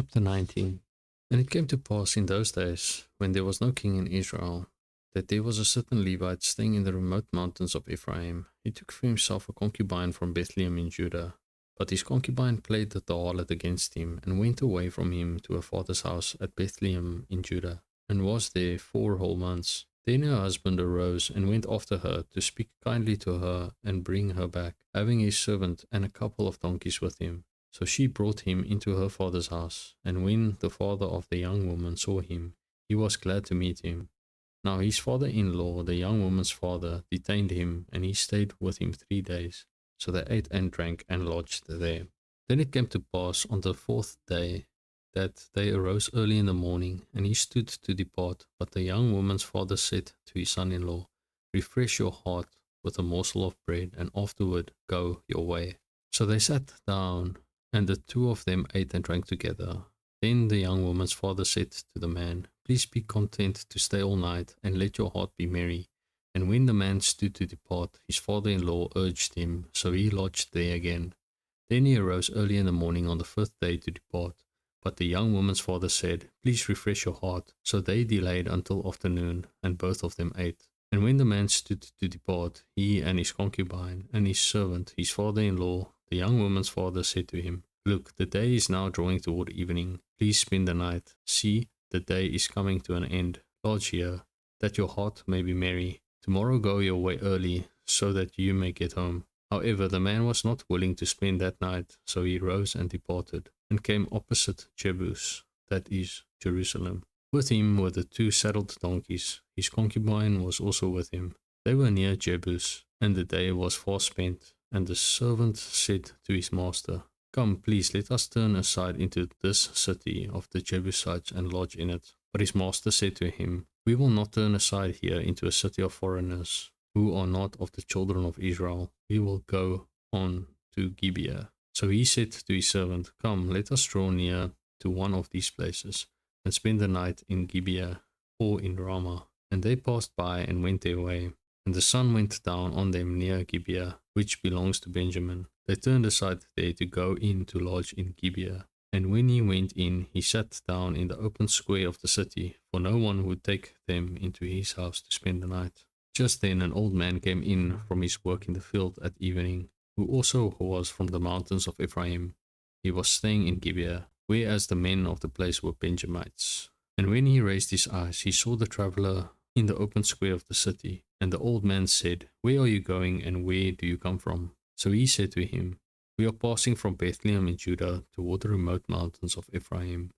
Chapter 19. And it came to pass in those days, when there was no king in Israel, that there was a certain Levite staying in the remote mountains of Ephraim. He took for himself a concubine from Bethlehem in Judah. But his concubine played the harlot against him, and went away from him to her father's house at Bethlehem in Judah, and was there 4 whole months. Then her husband arose and went after her to speak kindly to her and bring her back, having his servant and a couple of donkeys with him. So she brought him into her father's house, and when the father of the young woman saw him, he was glad to meet him. Now his father-in-law, the young woman's father, detained him, and he stayed with him 3 days. So they ate and drank and lodged there. Then it came to pass on the 4th day that they arose early in the morning, and he stood to depart. But the young woman's father said to his son-in-law, "Refresh your heart with a morsel of bread, and afterward go your way." So they sat down, and the two of them ate and drank together. Then the young woman's father said to the man, "Please be content to stay all night, and let your heart be merry." And when the man stood to depart, his father-in-law urged him, so he lodged there again. Then he arose early in the morning on the 5th day to depart. But the young woman's father said, "Please refresh your heart." So they delayed until afternoon, and both of them ate. And when the man stood to depart, he and his concubine and his servant, his father-in-law, the young woman's father said to him, "Look, the day is now drawing toward evening. Please spend the night. See, the day is coming to an end. Lodge here, that your heart may be merry. Tomorrow go your way early, so that you may get home." However, the man was not willing to spend that night, so he rose and departed, and came opposite Jebus, that is, Jerusalem. With him were the 2 saddled donkeys. His concubine was also with him. They were near Jebus, and the day was far spent. And the servant said to his master, "Come, please, let us turn aside into this city of the Jebusites and lodge in it." But his master said to him, "We will not turn aside here into a city of foreigners, who are not of the children of Israel. We will go on to Gibeah." So he said to his servant, "Come, let us draw near to one of these places, and spend the night in Gibeah or in Ramah." And they passed by and went their way. And the sun went down on them near Gibeah, which belongs to Benjamin. They turned aside there to go in to lodge in Gibeah. And when he went in, he sat down in the open square of the city, for no one would take them into his house to spend the night. Just then an old man came in from his work in the field at evening, who also was from the mountains of Ephraim. He was staying in Gibeah, whereas the men of the place were Benjamites. And when he raised his eyes, he saw the traveler in the open square of the city. And the old man said, "Where are you going, and where do you come from?" So he said to him, "We are passing from Bethlehem in Judah toward the remote mountains of Ephraim.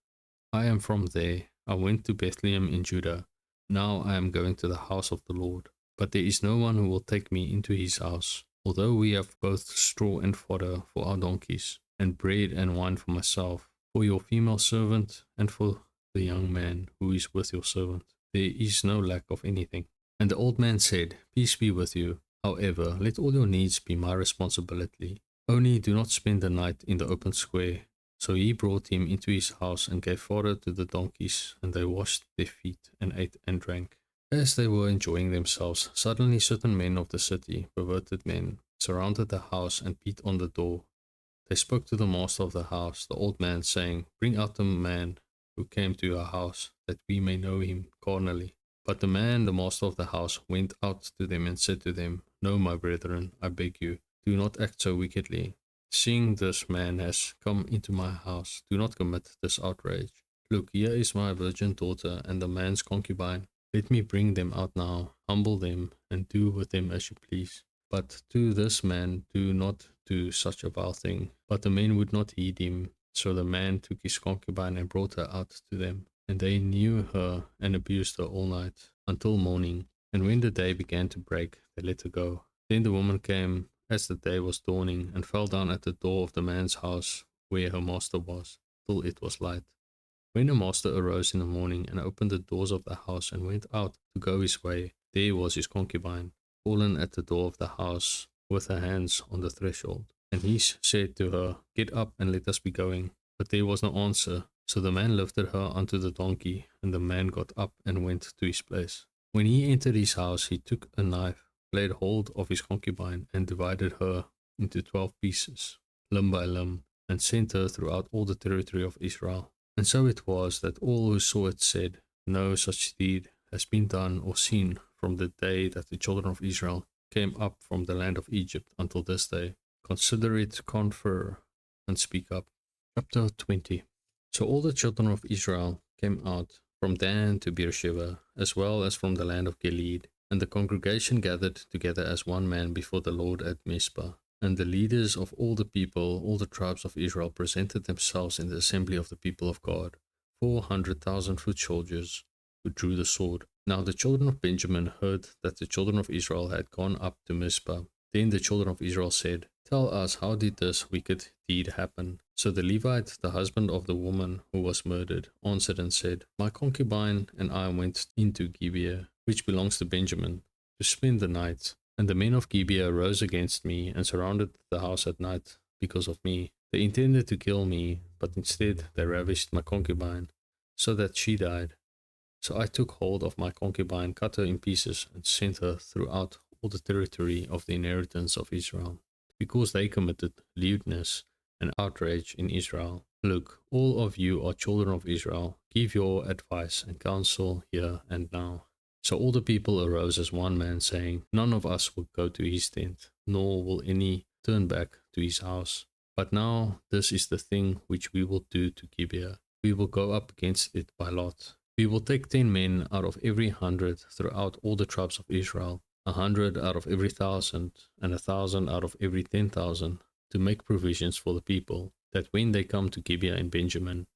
I am from there. I went to Bethlehem in Judah. Now I am going to the house of the Lord. But there is no one who will take me into his house, although we have both straw and fodder for our donkeys, and bread and wine for myself, for your female servant, and for the young man who is with your servant. There is no lack of anything." And the old man said, "Peace be with you. However, let all your needs be my responsibility. Only do not spend the night in the open square." So he brought him into his house and gave fodder to the donkeys, and they washed their feet and ate and drank. As they were enjoying themselves, suddenly certain men of the city, perverted men, surrounded the house and beat on the door. They spoke to the master of the house, the old man, saying, "Bring out the man who came to your house, that we may know him carnally." But the man, the master of the house, went out to them and said to them, "No, my brethren, I beg you, do not act so wickedly. Seeing this man has come into my house, do not commit this outrage. Look, here is my virgin daughter and the man's concubine. Let me bring them out now, humble them, and do with them as you please. But to this man do not do such a vile thing." But the men would not heed him. So the man took his concubine and brought her out to them. And they knew her and abused her all night until morning. And when the day began to break, they let her go. Then the woman came as the day was dawning, and fell down at the door of the man's house where her master was, till it was light. When her master arose in the morning and opened the doors of the house and went out to go his way, there was his concubine, fallen at the door of the house, with her hands on the threshold. And he said to her, "Get up and let us be going." But there was no answer. So the man lifted her onto the donkey, and the man got up and went to his place. When he entered his house, he took a knife, laid hold of his concubine, and divided her into 12 pieces, limb by limb, and sent her throughout all the territory of Israel. And so it was that all who saw it said, no such deed has been done or seen from the day that the children of Israel came up from the land of Egypt until this day. Consider it, confer, and speak up. Chapter 20. So all the children of Israel came out from Dan to Beersheba, as well as from the land of Gilead, and the congregation gathered together as one man before the Lord at Mizpah. And the leaders of all the people, all the tribes of Israel, presented themselves in the assembly of the people of God, 400,000 foot soldiers who drew the sword. Now the children of Benjamin heard that the children of Israel had gone up to Mizpah. Then the children of Israel said, tell us, how did this wicked deed happen? So the Levite, the husband of the woman who was murdered, answered and said, my concubine and I went into Gibeah, which belongs to Benjamin, to spend the night. And the men of Gibeah rose against me and surrounded the house at night because of me. They intended to kill me, but instead they ravished my concubine, so that she died. So I took hold of my concubine, cut her in pieces, and sent her throughout all the territory of the inheritance of Israel, because they committed lewdness and outrage in Israel. Look, all of you are children of Israel. Give your advice and counsel here and now. So all the people arose as one man, saying, none of us will go to his tent, nor will any turn back to his house. But now this is the thing which we will do to Gibeah. We will go up against it by lot. We will take 10 men out of every 100 throughout all the tribes of Israel, 100 out of every 1,000, and 1,000 out of every 10,000, to make provisions for the people, that when they come to Gibeah in Benjamin,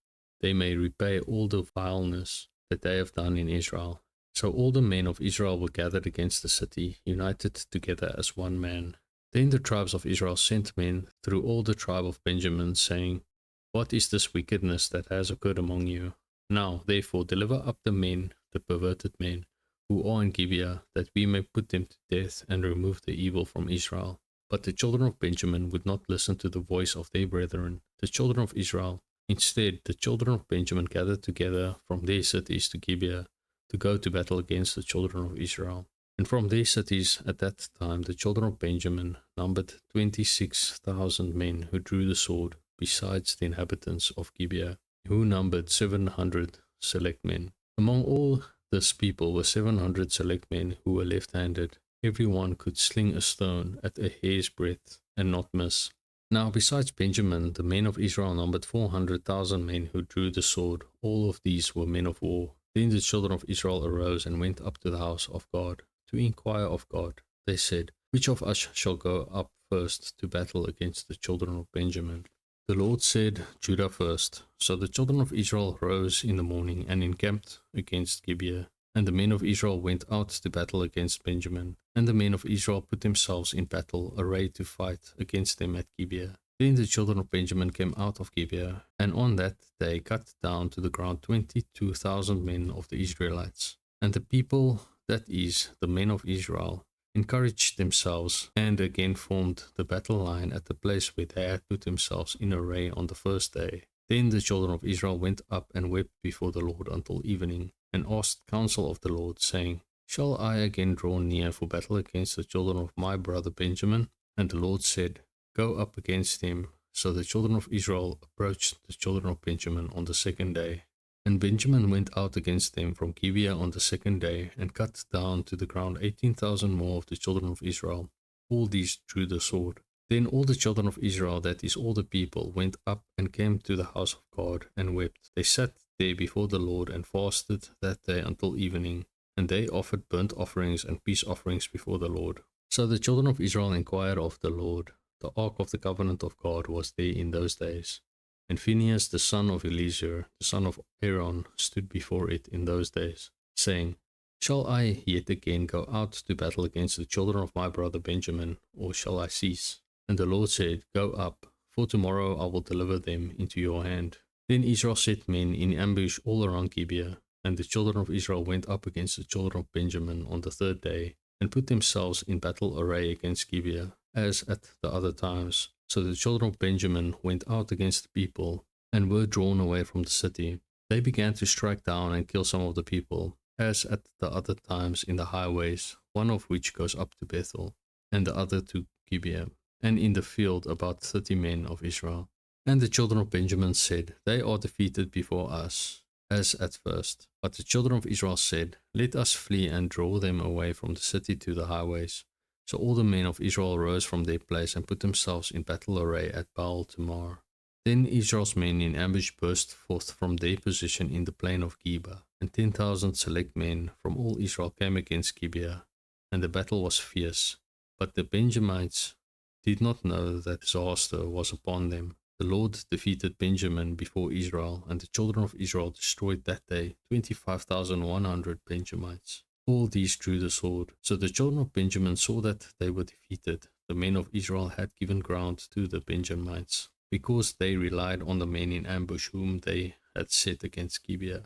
they may repay all the vileness that they have done in Israel. So all the men of Israel were gathered against the city, united together as one man. Then the tribes of Israel sent men through all the tribe of Benjamin, saying, what is this wickedness that has occurred among you? Now, therefore, deliver up the men, the perverted men, who are in Gibeah, that we may put them to death and remove the evil from Israel. But the children of Benjamin would not listen to the voice of their brethren, the children of Israel. Instead, the children of Benjamin gathered together from their cities to Gibeah, to go to battle against the children of Israel. And from their cities at that time the children of Benjamin numbered 26,000 men who drew the sword, besides the inhabitants of Gibeah, who numbered 700 select men. Among all this people were 700 select men who were left-handed. Every one could sling a stone at a hair's breadth and not miss. Now besides Benjamin, the men of Israel numbered 400,000 men who drew the sword. All of these were men of war. Then the children of Israel arose and went up to the house of God, to inquire of God. They said, which of us shall go up first to battle against the children of Benjamin? The Lord said, Judah first. So the children of Israel rose in the morning and encamped against Gibeah. And the men of Israel went out to battle against Benjamin. And the men of Israel put themselves in battle array to fight against them at Gibeah. Then the children of Benjamin came out of Gibeah, and on that day cut down to the ground 22,000 men of the Israelites. And the people, that is, the men of Israel, encouraged themselves, and again formed the battle line at the place where they had put themselves in array on the first day. Then the children of Israel went up and wept before the Lord until evening, and asked counsel of the Lord, saying, shall I again draw near for battle against the children of my brother Benjamin? And the Lord said, go up against him. So the children of Israel approached the children of Benjamin on the second day. And Benjamin went out against them from Gibeah on the second day, and cut down to the ground 18,000 more of the children of Israel. All these drew the sword. Then all the children of Israel, that is all the people, went up and came to the house of God and wept. They sat there before the Lord and fasted that day until evening. And they offered burnt offerings and peace offerings before the Lord. So the children of Israel inquired of the Lord. The ark of the covenant of God was there in those days. And Phinehas the son of Eleazar, the son of Aaron, stood before it in those days, saying, shall I yet again go out to battle against the children of my brother Benjamin, or shall I cease? And the Lord said, go up, for tomorrow I will deliver them into your hand. Then Israel set men in ambush all around Gibeah, and the children of Israel went up against the children of Benjamin on the third day, and put themselves in battle array against Gibeah, as at the other times. So the children of Benjamin went out against the people, and were drawn away from the city. They began to strike down and kill some of the people, as at the other times in the highways, one of which goes up to Bethel, and the other to Gibeah, and in the field about 30 men of Israel. And the children of Benjamin said, They are defeated before us, as at first. But the children of Israel said, Let us flee and draw them away from the city to the highways. So all the men of Israel rose from their place and put themselves in battle array at Baal Tamar. Then Israel's men in ambush burst forth from their position in the plain of Geba, and 10,000 select men from all Israel came against Gibeah, and the battle was fierce. But the Benjamites did not know that disaster was upon them. The Lord defeated Benjamin before Israel, and the children of Israel destroyed that day 25,100 Benjamites. All these drew the sword. So the children of Benjamin saw that they were defeated. The men of Israel had given ground to the Benjamites, because they relied on the men in ambush whom they had set against Gibeah.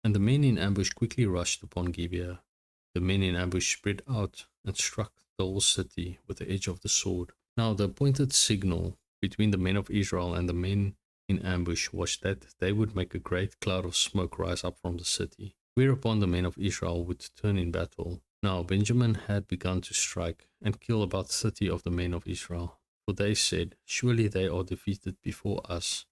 And the men in ambush quickly rushed upon Gibeah. The men in ambush spread out and struck the whole city with the edge of the sword. Now the appointed signal between the men of Israel and the men in ambush was that they would make a great cloud of smoke rise up from the city, whereupon the men of Israel would turn in battle. Now Benjamin had begun to strike and kill about 30 of the men of Israel, for they said, Surely they are defeated before us,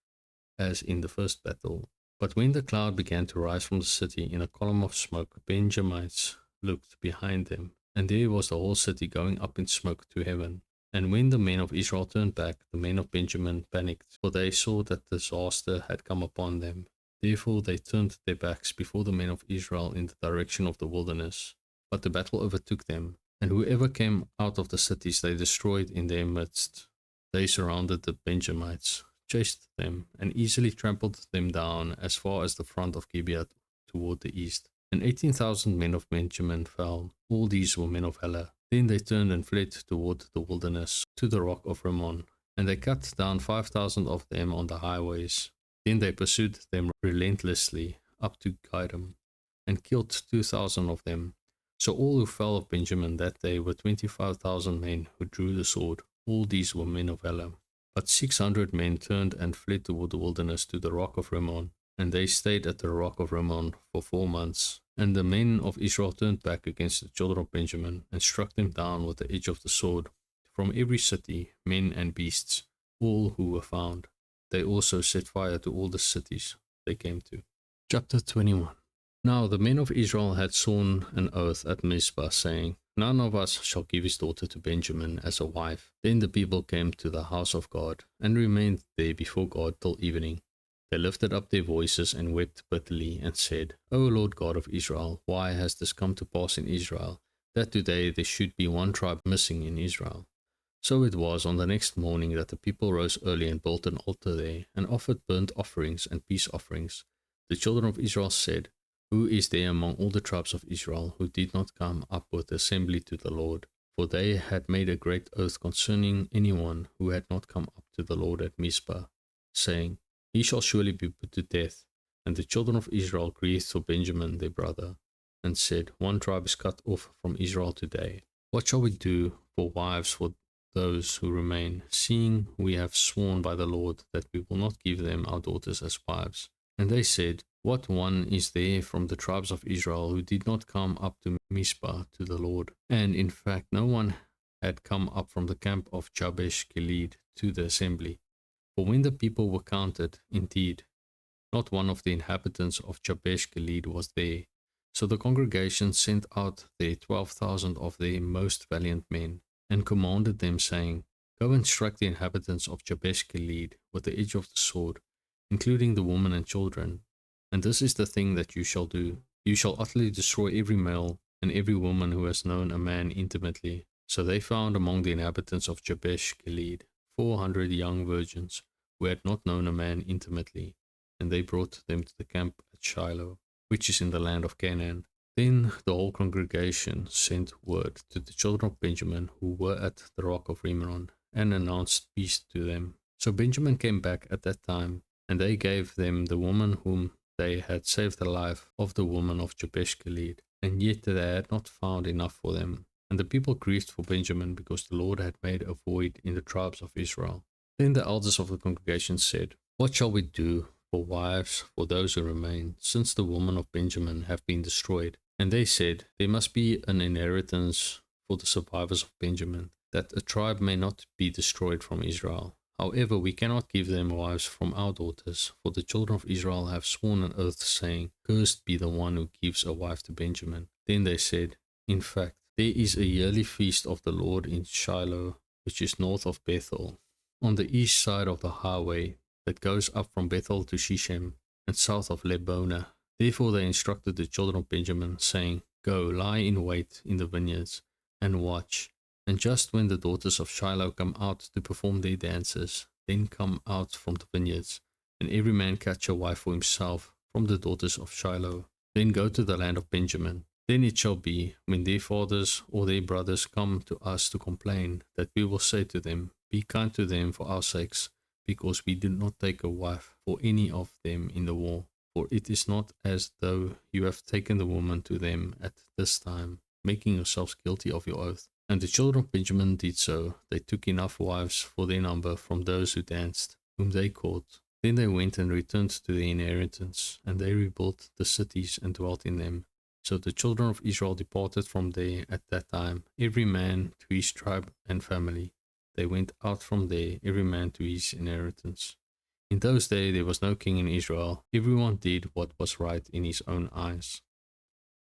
as in the first battle. But when the cloud began to rise from the city in a column of smoke, Benjamites looked behind them, and there was the whole city going up in smoke to heaven. And when the men of Israel turned back, the men of Benjamin panicked, for they saw that disaster had come upon them. Therefore they turned their backs before the men of Israel in the direction of the wilderness. But the battle overtook them, and whoever came out of the cities they destroyed in their midst. They surrounded the Benjamites, chased them, and easily trampled them down as far as the front of Gibeah toward the east. And 18,000 men of Benjamin fell. All these were men of valor. Then they turned and fled toward the wilderness, to the rock of Rimmon, and they cut down 5,000 of them on the highways. Then they pursued them relentlessly up to Gidom, and killed 2,000 of them. So all who fell of Benjamin that day were 25,000 men who drew the sword. All these were men of valor. But 600 men turned and fled toward the wilderness to the rock of Rimmon, and they stayed at the rock of Rimmon for 4 months. And the men of Israel turned back against the children of Benjamin, and struck them down with the edge of the sword, from every city, men and beasts, all who were found. They also set fire to all the cities they came to. Chapter 21. Now the men of Israel had sworn an oath at Mizpah, saying, None of us shall give his daughter to Benjamin as a wife. Then the people came to the house of God, and remained there before God till evening. They lifted up their voices and wept bitterly, and said, O Lord God of Israel, why has this come to pass in Israel, that today there should be one tribe missing in Israel? So it was on the next morning that the people rose early and built an altar there, and offered burnt offerings and peace offerings. The children of Israel said, Who is there among all the tribes of Israel who did not come up with the assembly to the Lord? For they had made a great oath concerning anyone who had not come up to the Lord at Mizpah, saying, He shall surely be put to death. And the children of Israel grieved for Benjamin their brother, and said, One tribe is cut off from Israel today. What shall we do for wives for those who remain, seeing we have sworn by the Lord that we will not give them our daughters as wives? And they said, What one is there from the tribes of Israel who did not come up to Mizpah to the Lord? And in fact, no one had come up from the camp of Jabesh Gilead to the assembly. For when the people were counted, indeed, not one of the inhabitants of Jabesh Gilead was there. So the congregation sent out their 12,000 of their most valiant men, and commanded them, saying, Go and strike the inhabitants of Jabesh Gilead with the edge of the sword, including the women and children. And this is the thing that you shall do. You shall utterly destroy every male and every woman who has known a man intimately. So they found among the inhabitants of Jabesh Gilead 400 young virgins who had not known a man intimately, and they brought them to the camp at Shiloh, which is in the land of Canaan. Then the whole congregation sent word to the children of Benjamin who were at the rock of Rimmon, and announced peace to them. So Benjamin came back at that time, and they gave them the woman whom they had saved the life of the woman of Jabesh Gilead, and yet they had not found enough for them. And the people grieved for Benjamin, because the Lord had made a void in the tribes of Israel. Then the elders of the congregation said, What shall we do for wives for those who remain, since the women of Benjamin have been destroyed? And they said, There must be an inheritance for the survivors of Benjamin, that a tribe may not be destroyed from Israel. However, we cannot give them wives from our daughters, for the children of Israel have sworn an oath, saying, Cursed be the one who gives a wife to Benjamin. Then they said, In fact, there is a yearly feast of the Lord in Shiloh, which is north of Bethel, on the east side of the highway that goes up from Bethel to Shechem, and south of Lebonah. Therefore they instructed the children of Benjamin, saying, Go, lie in wait in the vineyards, and watch. And just when the daughters of Shiloh come out to perform their dances, then come out from the vineyards, and every man catch a wife for himself from the daughters of Shiloh. Then go to the land of Benjamin. Then it shall be, when their fathers or their brothers come to us to complain, that we will say to them, Be kind to them for our sakes, because we did not take a wife for any of them in the war. For it is not as though you have taken the woman to them at this time, making yourselves guilty of your oath. And the children of Benjamin did so. They took enough wives for their number from those who danced, whom they caught. Then they went and returned to their inheritance, and they rebuilt the cities and dwelt in them. So the children of Israel departed from there at that time, every man to his tribe and family. They went out from there, every man to his inheritance. In those days there was no king in Israel. Everyone did what was right in his own eyes.